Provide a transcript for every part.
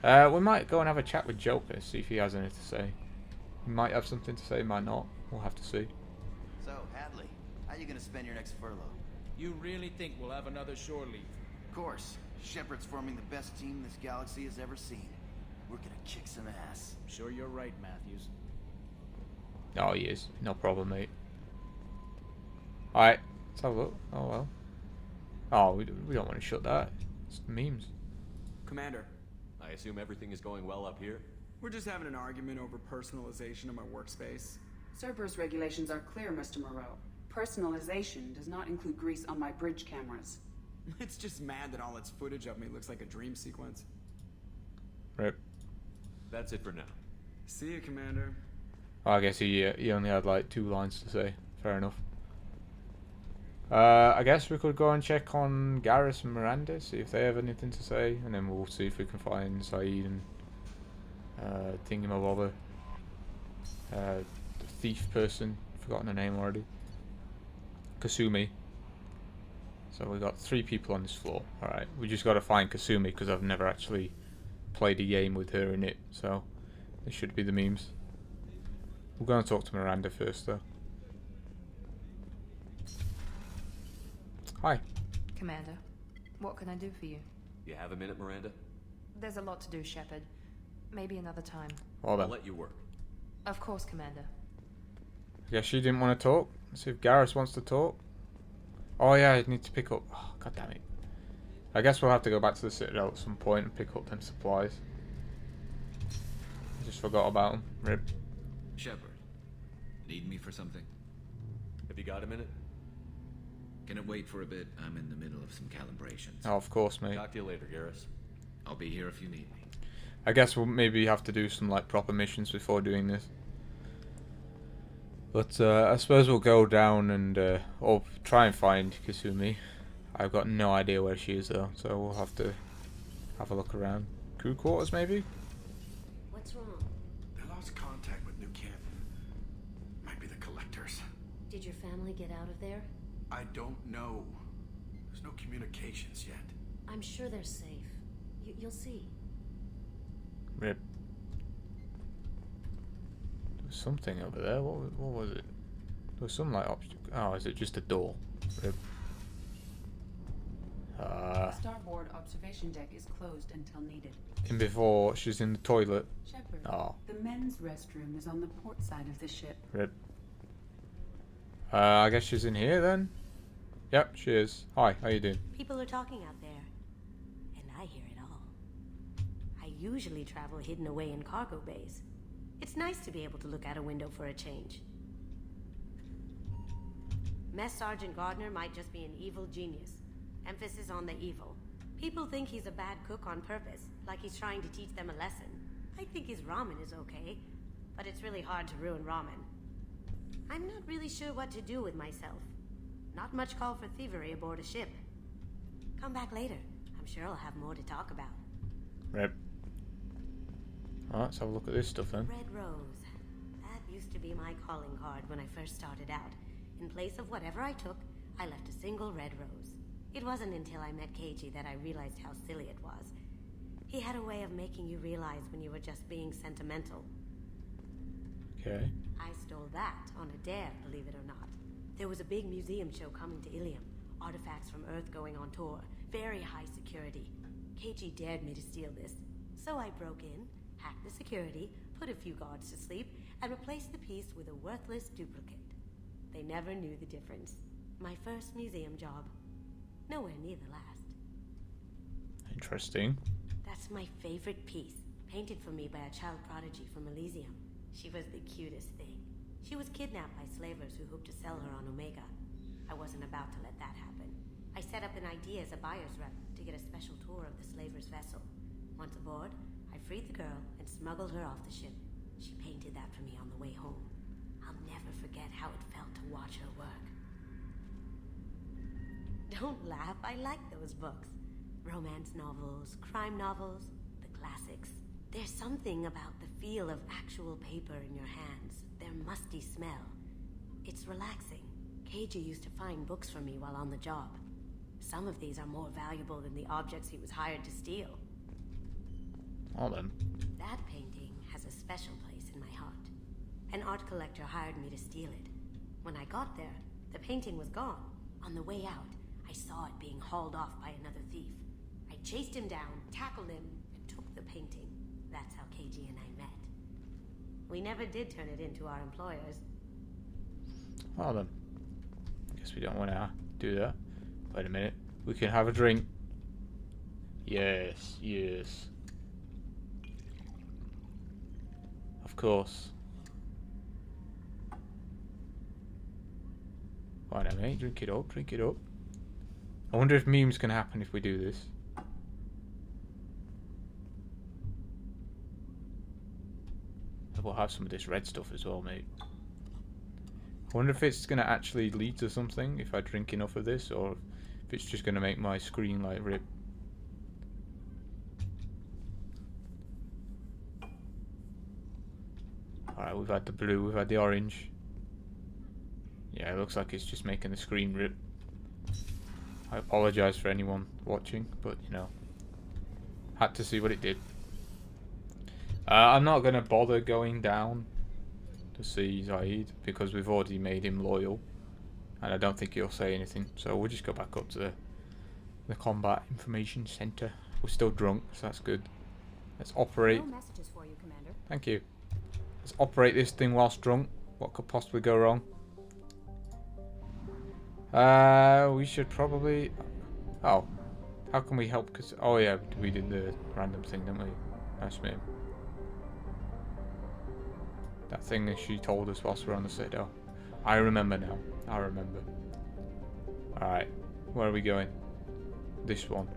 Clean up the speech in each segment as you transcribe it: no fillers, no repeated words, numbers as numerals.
We might go and have a chat with Joker, see if he has anything to say. He might have something to say, might not. We'll have to see. So, Hadley, how you gonna spend your next furlough? You really think we'll have another shore leave? Of course. Shepard's forming the best team this galaxy has ever seen. We're gonna kick some ass. I'm sure you're right, Matthews. Oh, he is. No problem, mate. Alright, let's have a look. Oh, well. Oh, we don't want to shut that. It's memes. Commander, I assume everything is going well up here? we're just having an argument over personalization of my workspace. Cerberus regulations are clear, Mr. Moreau. Personalization does not include grease on my bridge cameras. It's just mad that all its footage of me looks like a dream sequence. Rip. That's it for now. See you, Commander. Oh, I guess he only had like 2 lines to say. Fair enough. I guess we could go and check on Garrus and Miranda, see if they have anything to say, and then we'll see if we can find Saeed and Thingamabobber. The thief person, forgotten her name already. Kasumi. So we got 3 people on this floor. Alright, we just got to find Kasumi because I've never actually played a game with her in it, so this should be the memes. We're going to talk to Miranda first though. Hi. Commander, what can I do for you? You have a minute, Miranda? There's a lot to do, Shepard. Maybe another time. Well I'll then. let you work. Of course, Commander. I guess she didn't want to talk. Let's see if Garrus wants to talk. Oh yeah, I need to pick up... Oh, god damn it. I guess we'll have to go back to the Citadel at some point and pick up them supplies. I just forgot about them. Rip. Shepard, need me for something? Have you got a minute? Can it wait for a bit? I'm in the middle of some calibrations. Oh, of course, mate. Talk to you later, Garrus. I'll be here if you need me. I guess we'll maybe have to do some like proper missions before doing this. But I suppose we'll go down and or try and find Kasumi. I've got no idea where she is though, so we'll have to have a look around. Crew quarters maybe? What's wrong? They lost contact with New Canton. Might be the collectors. Did your family get out of there? I don't know. There's no communications yet. I'm sure they're safe. You'll see. Rip. There was something over there. What was it? There was some like oh, is it just a door? Rip. Starboard observation deck is closed until needed. In before she's in the toilet. Shepard, Oh. the men's restroom is on the port side of the ship. Rip. I guess she's in here then? Yep, she is. Hi, how you doing? People are talking out there, and I hear it all. I usually travel hidden away in cargo bays. It's nice to be able to look out a window for a change. Mess Sergeant Gardner might just be an evil genius. Emphasis on the evil. People think he's a bad cook on purpose, like he's trying to teach them a lesson. I think his ramen is okay, but it's really hard to ruin ramen. I'm not really sure what to do with myself. Not much call for thievery aboard a ship. Come back later. I'm sure I'll have more to talk about. Rip. Alright, let's have a look at this stuff then. Red Rose. That used to be my calling card when I first started out. In place of whatever I took, I left a single red rose. It wasn't until I met Keiji that I realized how silly it was. He had a way of making you realize when you were just being sentimental. Okay. I stole that on a dare, believe it or not. There was a big museum show coming to Ilium. Artifacts from Earth going on tour. Very high security. Keiji dared me to steal this. So I broke in, hacked the security, put a few guards to sleep, and replaced the piece with a worthless duplicate. They never knew the difference. My first museum job. Nowhere near the last. Interesting. That's my favorite piece. Painted for me by a child prodigy from Elysium. She was the cutest thing. She was kidnapped by slavers who hoped to sell her on Omega. I wasn't about to let that happen. I set up an idea as a buyer's rep to get a special tour of the slaver's vessel. Once aboard, I freed the girl and smuggled her off the ship. She painted that for me on the way home. I'll never forget how it felt to watch her work. Don't laugh, I like those books. Romance novels, crime novels, the classics. There's something about the feel of actual paper in your hands, their musty smell. It's relaxing. Keiji used to find books for me while on the job. Some of these are more valuable than the objects he was hired to steal. Hold on. That painting has a special place in my heart. An art collector hired me to steal it. When I got there, the painting was gone. On the way out, I saw it being hauled off by another thief. I chased him down, tackled him, and took the painting. That's how KG and I met. We never did turn it into our employers. Hold on. Guess we don't want to do that. Wait a minute. We can have a drink. Yes, yes. Of course. Why not, mate? Drink it up, drink it up. I wonder if memes can happen if we do this. We'll have some of this red stuff as well, mate. I wonder if it's going to actually lead to something if I drink enough of this, or if it's just going to make my screen like rip. Alright, we've had the blue, we've had the orange. Yeah, it looks like it's just making the screen rip. I apologise for anyone watching, but you know, had to see what it did. I'm not going to bother going down to see Zaid because we've already made him loyal, and I don't think he'll say anything, so we'll just go back up to the combat information center. We're still drunk, so that's good. Let's operate. No messages for you, Commander. Thank you. Let's operate this thing whilst drunk. What could possibly go wrong? We should probably... Oh. How can we help? Cause... Oh yeah, we did the random thing, didn't we? Nice mate. That thing that she told us whilst we were on the citadel. I remember now. I remember. Alright. Where are we going? This one.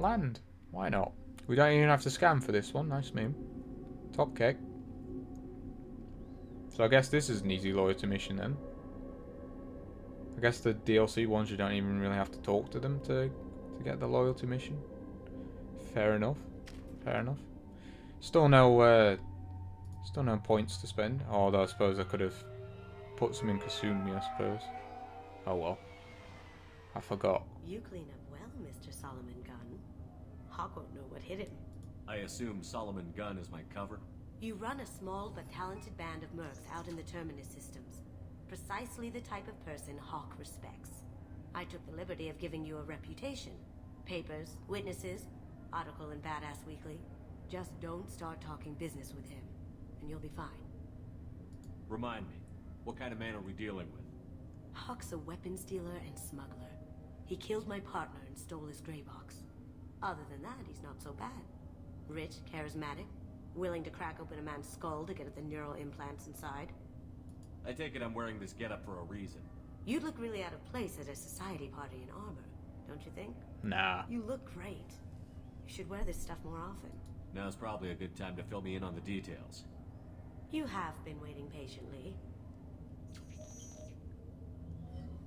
Land. Why not? We don't even have to scan for this one. Nice meme. Top cake. So I guess this is an easy loyalty mission then. I guess the DLC ones you don't even really have to talk to them to get the loyalty mission. Fair enough. Fair enough. Still no points to spend. Although I suppose I could have put some in Kasumi, I suppose. Oh well. I forgot. You clean up well, Mr. Solomon Gunn. Hock won't know what hit him. I assume Solomon Gunn is my cover? You run a small but talented band of mercs out in the Terminus systems. Precisely the type of person Hock respects. I took the liberty of giving you a reputation. Papers, witnesses, article in Badass Weekly. Just don't start talking business with him, and you'll be fine. Remind me, what kind of man are we dealing with? Hock's a weapons dealer and smuggler. He killed my partner and stole his gray box. Other than that, he's not so bad. Rich, charismatic, willing to crack open a man's skull to get at the neural implants inside. I take it I'm wearing this getup for a reason. You'd look really out of place at a society party in armor, don't you think? Nah. You look great. You should wear this stuff more often. Now's probably a good time to fill me in on the details. You have been waiting patiently.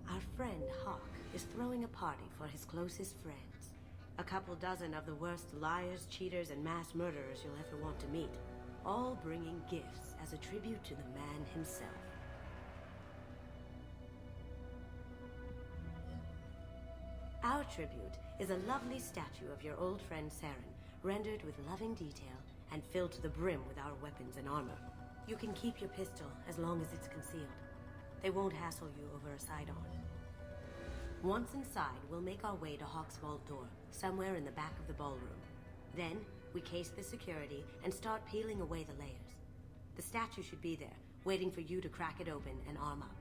Our friend Hock is throwing a party for his closest friends. A couple dozen of the worst liars, cheaters, and mass murderers you'll ever want to meet. All bringing gifts as a tribute to the man himself. Our tribute is a lovely statue of your old friend Saren, rendered with loving detail and filled to the brim with our weapons and armor. You can keep your pistol as long as it's concealed. They won't hassle you over a sidearm. Once inside, we'll make our way to Hock's vault door, somewhere in the back of the ballroom. Then, we case the security and start peeling away the layers. The statue should be there, waiting for you to crack it open and arm up.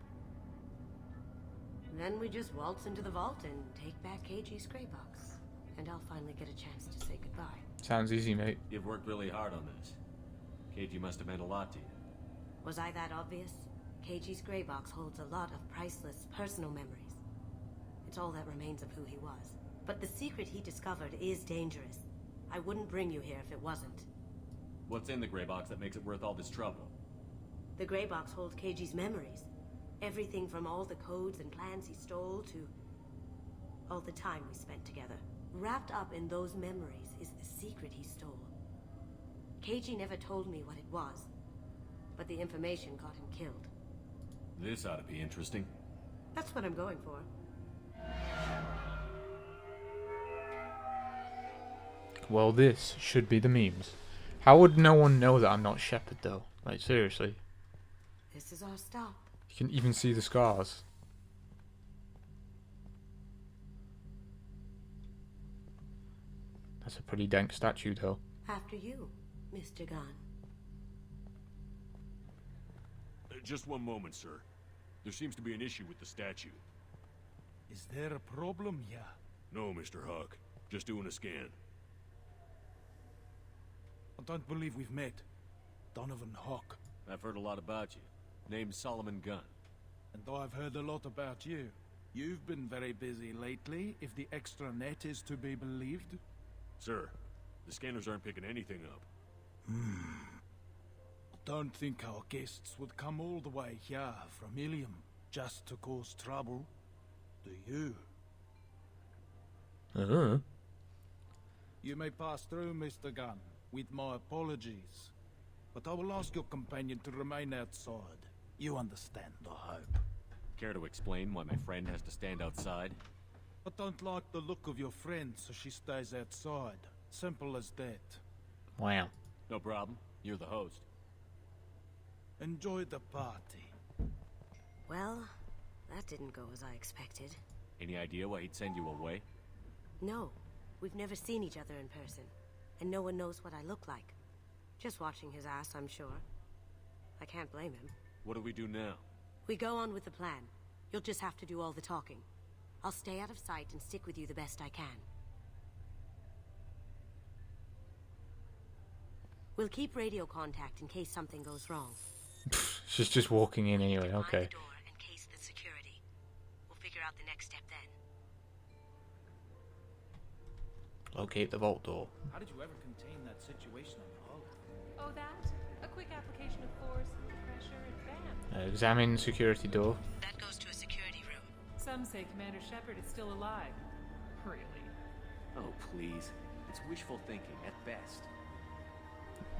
Then we just waltz into the vault and take back KG's gray box. And I'll finally get a chance to say goodbye. Sounds easy, mate. You've worked really hard on this. KG must have meant a lot to you. Was I that obvious? KG's gray box holds a lot of priceless personal memories. It's all that remains of who he was. But the secret he discovered is dangerous. I wouldn't bring you here if it wasn't. What's in the gray box that makes it worth all this trouble? The gray box holds KG's memories. Everything from all the codes and plans he stole to all the time we spent together. Wrapped up in those memories is the secret he stole. KG never told me what it was, but the information got him killed. This ought to be interesting. That's what I'm going for. Well, this should be the memes. How would no one know that I'm not Shepard, though? Like, seriously. This is our stop. You can even see the scars. That's a pretty dank statue, though. After you, Mr. Gunn. Just one moment, sir. There seems to be an issue with the statue. Is there a problem here? No, Mr. Hock. Just doing a scan. I don't believe we've met. Donovan Hock. I've heard a lot about you. Name's Solomon Gunn. And I've heard a lot about you. You've been very busy lately, if the extra net is to be believed. Sir, the scanners aren't picking anything up. I don't think our guests would come all the way here from Ilium just to cause trouble. Do you? You may pass through, Mr. Gunn, with my apologies. But I will ask your companion to remain outside. You understand, I hope. Care to explain why my friend has to stand outside? I don't like the look of your friend, so she stays outside. Simple as that. Wow. No problem. You're the host. Enjoy the party. Well, that didn't go as I expected. Any idea why he'd send you away? No, we've never seen each other in person, and no one knows what I look like. Just watching his ass, I'm sure. I can't blame him. What do we do now? We go on with the plan. You'll just have to do all the talking. I'll stay out of sight and stick with you the best I can. We'll keep radio contact in case something goes wrong. She's just walking in anyway, Mind okay. the door and case the security. We'll figure out the next step then. Locate the vault door. How did you ever contain that situation on the hull? Oh, that? A quick application of force, pressure, and bam. Examine security door. That goes to a security room. Some say Commander Shepard is still alive. Really? Oh, please. It's wishful thinking at best.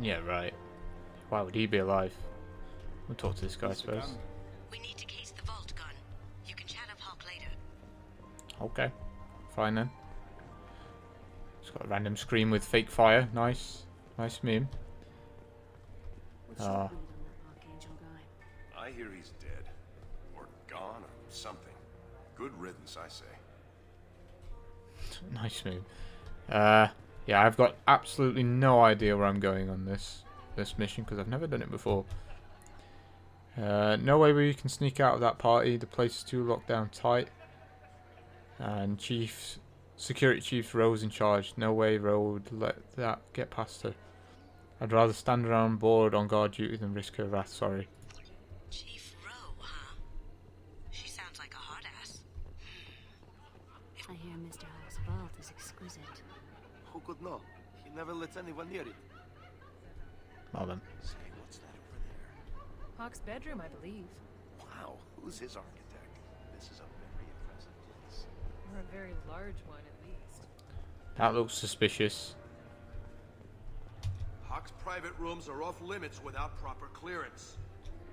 Yeah, right. Why would he be alive? We'll talk to this guy first. We need to case the vault, Gun. You can chat up Hock later. Okay. Fine then. It's got a random screen with fake fire. Nice. Nice meme. What's your read on that Archangel guy? I hear he's dead. Or gone, or something. Good riddance, I say. Nice meme. Yeah, I've got absolutely no idea where I'm going on this mission because I've never done it before. No way we can sneak out of that party. The place is too locked down tight. And security chief Rose in charge. No way Rose would let that get past her. I'd rather stand around bored on guard duty than risk her wrath. Sorry. Chief Rowe, huh? She sounds like a hard ass. I hear Mr. Hock's vault is exquisite. Who could know? He never lets anyone near it. Well then. Say, what's that over there? Hock's bedroom, I believe. Wow, who's his architect? This is a very impressive place. Or a very large one, at least. That looks suspicious. Hock's private rooms are off limits without proper clearance.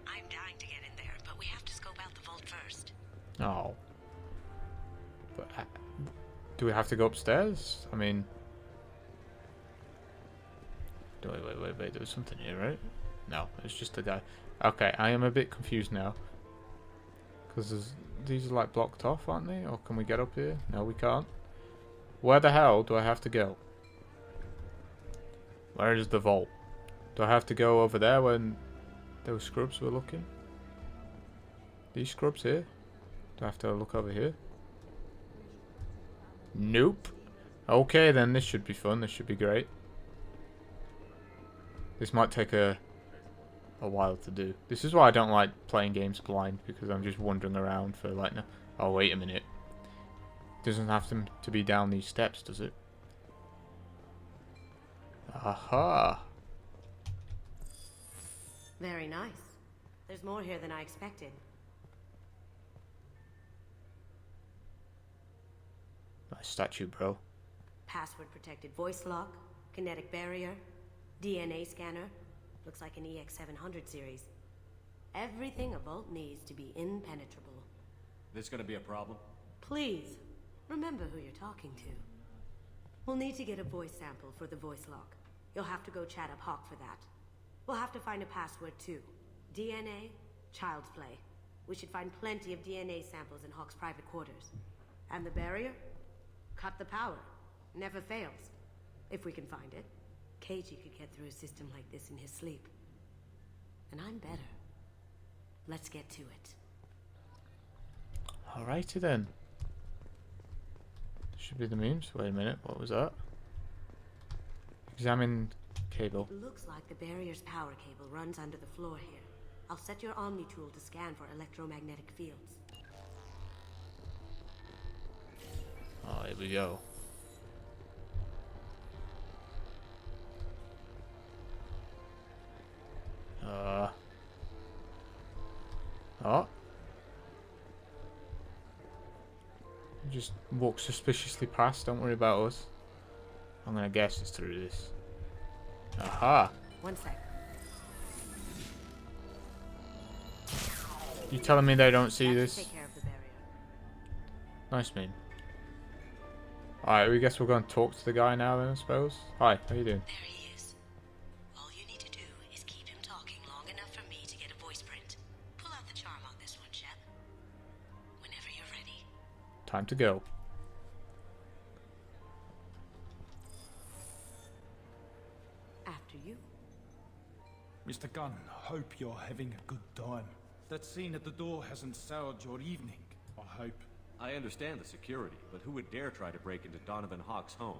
I'm dying to get in there, but we have to scope out the vault first. Oh. But do we have to go upstairs? I mean... Wait, there was something here, right? No, it's just a guy. Okay, I am a bit confused now. Because these are like blocked off, aren't they? Or can we get up here? No, we can't. Where the hell do I have to go? Where is the vault? Do I have to go over there when those scrubs were looking? These scrubs here? Do I have to look over here? Nope. Okay then, this should be fun. This should be great. This might take a while to do. This is why I don't like playing games blind, because I'm just wandering around for like, no, oh wait a minute. Doesn't have to be down these steps, does it? Aha. Very nice. There's more here than I expected. Nice statue, bro. Password protected voice lock, kinetic barrier, DNA scanner. Looks like an EX700 series. Everything a vault needs to be impenetrable. This gonna be a problem? Please, remember who you're talking to. We'll need to get a voice sample for the voice lock. You'll have to go chat up Hock for that. We'll have to find a password too. DNA, child's play. We should find plenty of DNA samples in Hock's private quarters. And the barrier? Cut the power. Never fails. If we can find it. KG could get through a system like this in his sleep. And I'm better. Let's get to it. Alrighty then. Should be the memes. Wait a minute, what was that? Examine cable. It looks like the barrier's power cable runs under the floor here. I'll set your Omni tool to scan for electromagnetic fields. Oh, here we go. Oh. Just walk suspiciously past, don't worry about us. I'm gonna guess it's through this. Aha! One sec. You telling me they don't see this? Take care of the barrier. Nice meme. Alright, we guess we're going to talk to the guy now then, I suppose. Hi, how you doing? There he is. All you need to do is keep him talking long enough for me to get a voice print. Pull out the charm on this one, Shep. Whenever you're ready. Time to go. After you. Mr. Gunn, hope you're having a good time. That scene at the door hasn't soured your evening, I hope. I understand the security, but who would dare try to break into Donovan Hock's home?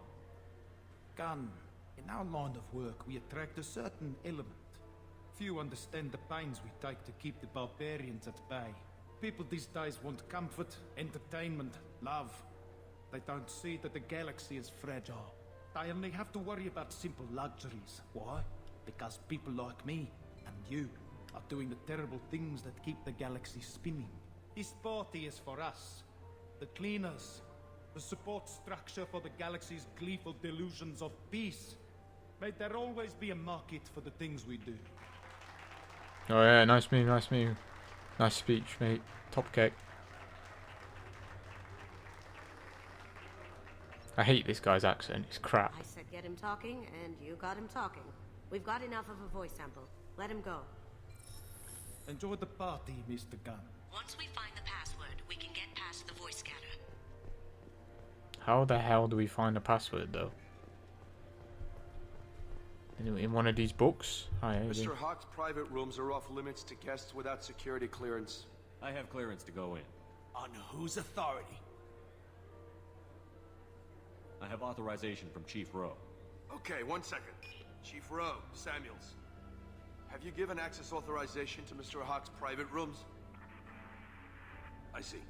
Gunn, in our line of work, we attract a certain element. Few understand the pains we take to keep the barbarians at bay. People these days want comfort, entertainment, love. They don't see that the galaxy is fragile. They only have to worry about simple luxuries. Why? Because people like me and you are doing the terrible things that keep the galaxy spinning. This party is for us, the cleaners, the support structure for the galaxy's gleeful delusions of peace. May there always be a market for the things we do. Oh yeah, nice meme, nice meme. Nice speech, mate. Top cake. I hate this guy's accent, it's crap. I said get him talking, and you got him talking. We've got enough of a voice sample. Let him go. Enjoy the party, Mr. Gunn. Once we find the password, we can get past the voice scanner. How the hell do we find a password though? In one of these books? Hi, Mr. Hock's private rooms are off limits to guests without security clearance. I have clearance to go in. On whose authority? I have authorization from Chief Rowe. Okay, 1 second. Chief Rowe, Samuels. Have you given access authorization to Mr. Hock's private rooms? I see.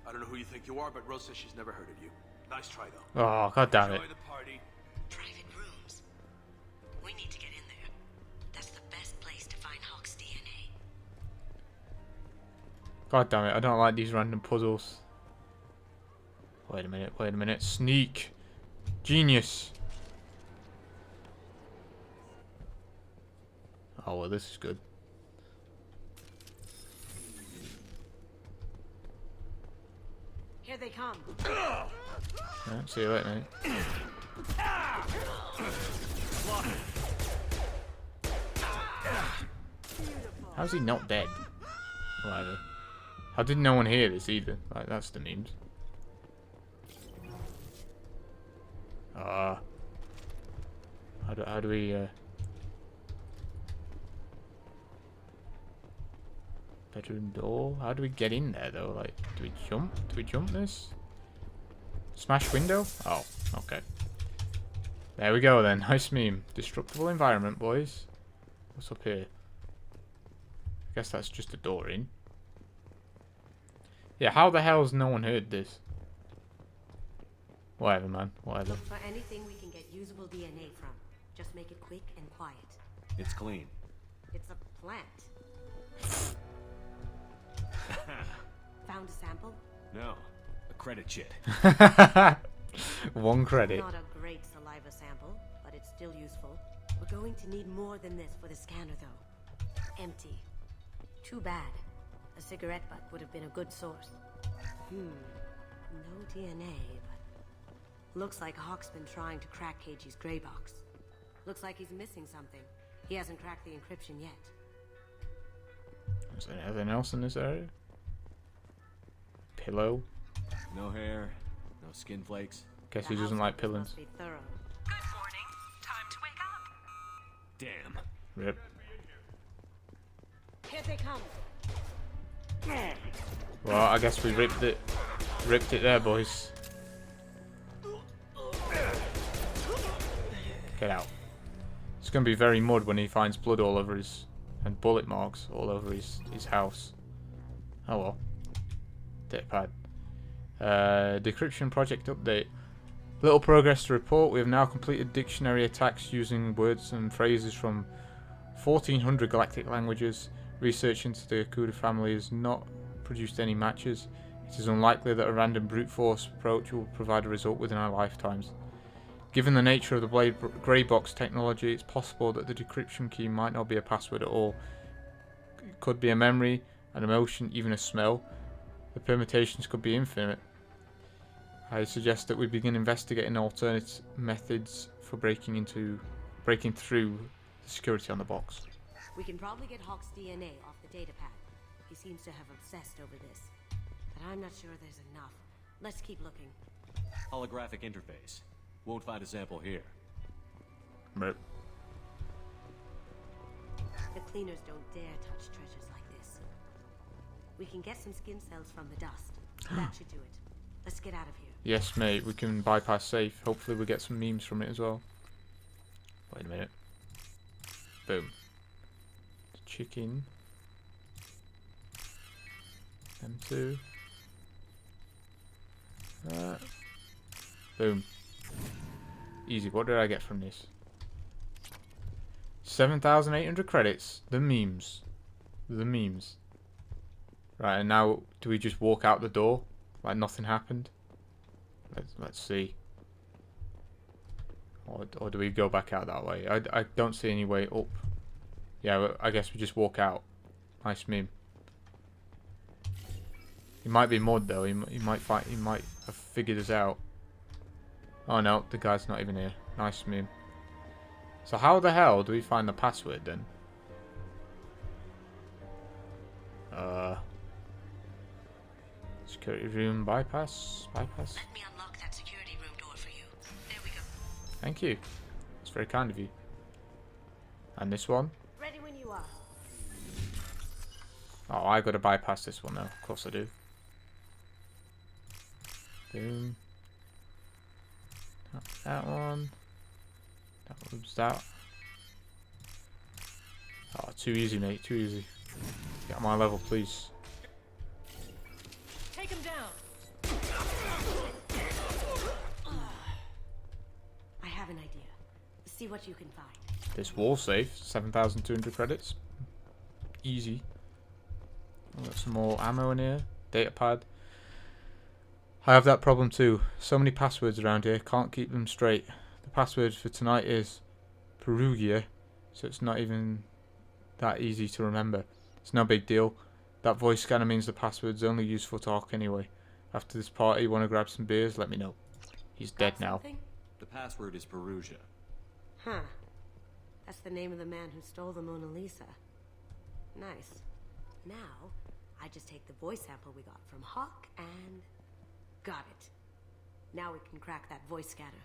I don't know who you think you are, but Rose says she's never heard of you. Nice try, though. Oh, god damn it. Enjoy the party. Private rooms. We need to get in there. That's the best place to find Hock's DNA. God damn it, I don't like these random puzzles. Wait a minute. Sneak. Genius. Oh, well, this is good. Here they come. Yeah, see you later, mate. How's he not dead? Whatever. How did no one hear this either? Like, that's the memes. How do we, bedroom door? How do we get in there, though? Like, do we jump? Do we jump this? Smash window? Oh, okay. There we go, then. Nice meme. Destructible environment, boys. What's up here? I guess that's just a door in. Yeah, how the hell's no one heard this? Whatever, man. Whatever. Look for anything we can get usable DNA from. Just make it quick and quiet. It's clean. It's a plant. Found a sample? No. A credit chit. 1 credit. Not a great saliva sample, but it's still useful. We're going to need more than this for the scanner, though. Empty. Too bad. A cigarette butt would have been a good source. No DNA, but Looks like Hock's been trying to crack KG's gray box. Looks like he's missing something. He hasn't cracked the encryption yet. Is there anything else in this area? Pillow? No hair, no skin flakes. Guess he doesn't like pillows. Must be thorough. Good morning. Time to wake up. Damn. Rip. Here they come. Well, I guess we ripped it there, boys. Get out. It's going to be very mud when he finds blood all over his... and bullet marks all over his house. Oh well. Datapad. Decryption project update. Little progress to report. We have now completed dictionary attacks using words and phrases from 1400 galactic languages. Research into the Akuda family has not produced any matches. It is unlikely that a random brute force approach will provide a result within our lifetimes. Given the nature of the grey box technology, it's possible that the decryption key might not be a password at all. It could be a memory, an emotion, even a smell. The permutations could be infinite. I suggest that we begin investigating alternate methods for breaking through the security on the box. We can probably get Hock's DNA off the datapad. He seems to have obsessed over this. But I'm not sure there's enough. Let's keep looking. Holographic interface. Won't find a sample here. Rip. The cleaners don't dare touch treasures like this. We can get some skin cells from the dust. That should do it. Let's get out of here. Yes, mate. We can bypass safe. Hopefully we get some memes from it as well. Wait a minute. Boom. Chicken. Them two. Boom. Easy. What did I get from this? 7,800 credits. The memes. The memes. Right, and now do we just walk out the door like nothing happened? Let's see. Or do we go back out that way? I don't see any way up. Yeah, I guess we just walk out. Nice meme. He might be mud though. He might have figured us out. Oh no, the guy's not even here. Nice meme. So how the hell do we find the password then? Security room bypass. Let me unlock that security room door for you. There we go. Thank you. That's very kind of you. And this one? Ready when you are. Oh, I gotta bypass this one though. Of course I do. Boom. That one. That one's that. Oh, too easy, mate. Too easy. Get on my level, please. Take him down. I have an idea. See what you can find. This wall safe, 7,200 credits. Easy. I've got some more ammo in here. Datapad. I have that problem too. So many passwords around here, can't keep them straight. The password for tonight is Perugia, so it's not even that easy to remember. It's no big deal. That voice scanner means the password's only useful to Hock anyway. After this party, want to grab some beers? Let me know. He's dead now. The password is Perugia. Huh. That's the name of the man who stole the Mona Lisa. Nice. Now, I just take the voice sample we got from Hock and... got it. Now we can crack that voice scanner.